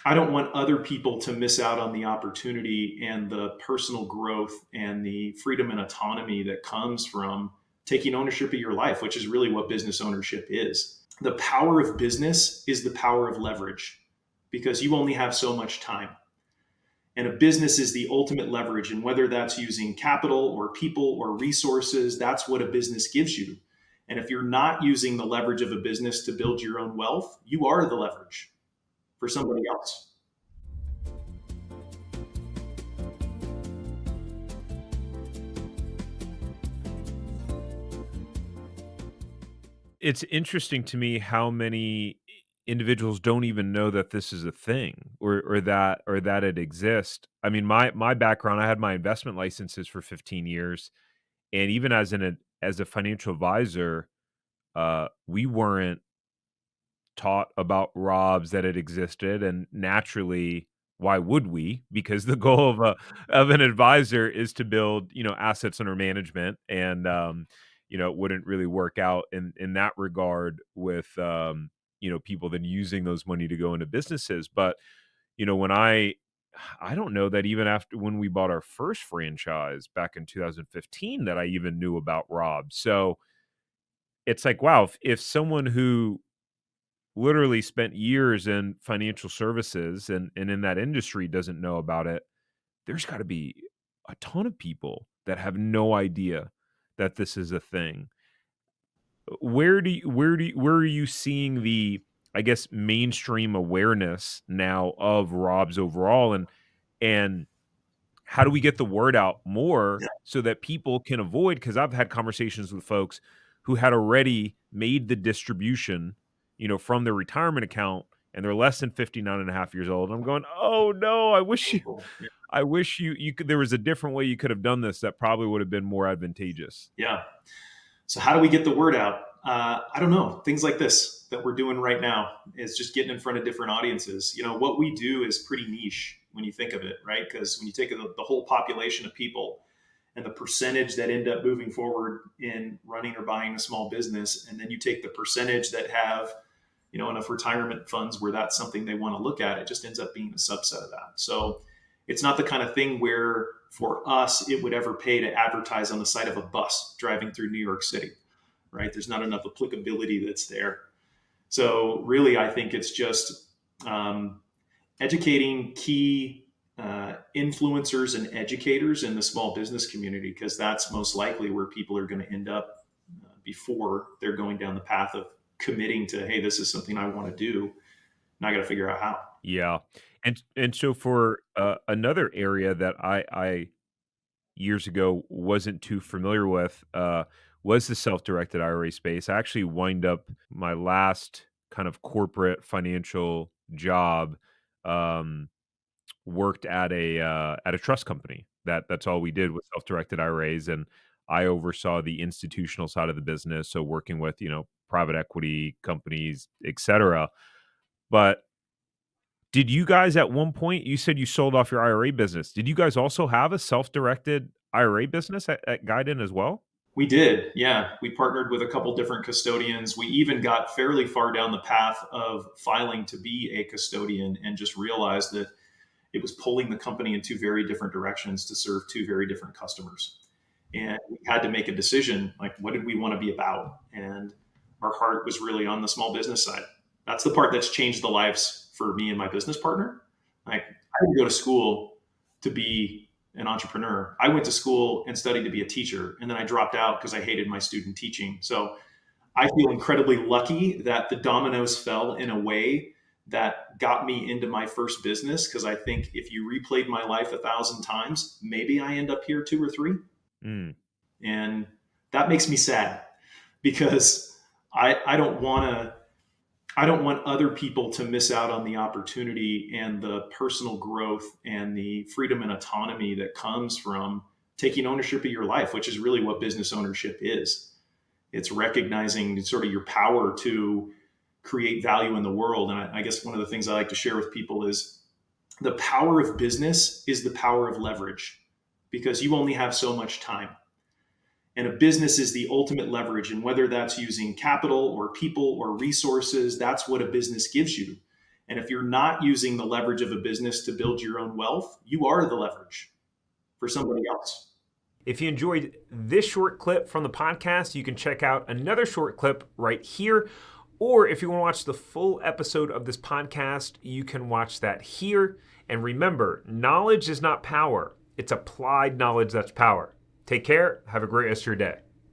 I don't want other people to miss out on the opportunity and the personal growth and the freedom and autonomy that comes from taking ownership of your life, which is really what business ownership is. The power of business is the power of leverage because you only have so much time. And a business is the ultimate leverage. And whether that's using capital or people or resources, that's what a business gives you. And if you're not using the leverage of a business to build your own wealth, you are the leverage for somebody else. It's interesting to me how many individuals don't even know that this is a thing or that it exists. I mean, my background, I had my investment licenses for 15 years, and even as a financial advisor, we weren't taught about ROBS that it existed, and naturally, why would we? Because the goal of an advisor is to build, assets under management, and it wouldn't really work out in that regard with people then using those money to go into businesses. But when I don't know that even after when we bought our first franchise back in 2015 that I even knew about ROBS. So it's like, wow, if someone who literally spent years in financial services and in that industry doesn't know about it, there's got to be a ton of people that have no idea that this is a thing. Where are you seeing the, I guess, mainstream awareness now of Rob's overall, and how do we get the word out more so that people can avoid, because I've had conversations with folks who had already made the distribution, from their retirement account, and they're less than 59 and a half years old. I'm going, "Oh no, Painful. I wish you could there was a different way you could have done this that probably would have been more advantageous." Yeah. So how do we get the word out? I don't know. Things like this that we're doing right now is just getting in front of different audiences. What we do is pretty niche when you think of it, right? Because when you take the whole population of people and the percentage that end up moving forward in running or buying a small business, and then you take the percentage that have, enough retirement funds where that's something they want to look at, it just ends up being a subset of that. So it's not the kind of thing where for us it would ever pay to advertise on the side of a bus driving through New York City, right? There's not enough applicability that's there. So really, I think it's just um, educating key influencers and educators in the small business community, because that's most likely where people are going to end up before they're going down the path of committing to, hey, this is something I want to do, and I got to figure out how. Yeah. And so for, another area that I years ago wasn't too familiar with, was the self-directed IRA space. I actually wind up my last kind of corporate financial job, um, worked at a trust company. That's all we did was self-directed IRAs, and I oversaw the institutional side of the business, so working with, private equity companies, etcetera. But did you guys at one point, you said you sold off your IRA business. Did you guys also have a self-directed IRA business at Guidon as well? We did, yeah. We partnered with a couple different custodians. We even got fairly far down the path of filing to be a custodian and just realized that it was pulling the company in two very different directions to serve two very different customers. And we had to make a decision, like, what did we want to be about? And our heart was really on the small business side. That's the part that's changed the lives for me and my business partner. Like, I didn't go to school to be an entrepreneur. I went to school and studied to be a teacher, and then I dropped out because I hated my student teaching. So I feel incredibly lucky that the dominoes fell in a way that got me into my first business. Because I think if you replayed my life 1,000 times, maybe I end up here two or three. Mm, And that makes me sad because I don't want to. I don't want other people to miss out on the opportunity and the personal growth and the freedom and autonomy that comes from taking ownership of your life, which is really what business ownership is. It's recognizing sort of your power to create value in the world. And I guess one of the things I like to share with people is the power of business is the power of leverage because you only have so much time. And a business is the ultimate leverage. And whether that's using capital or people or resources, that's what a business gives you. And if you're not using the leverage of a business to build your own wealth, you are the leverage for somebody else. If you enjoyed this short clip from the podcast, you can check out another short clip right here. Or if you want to watch the full episode of this podcast, you can watch that here. And remember, knowledge is not power. It's applied knowledge that's power. Take care. Have a great rest of your day.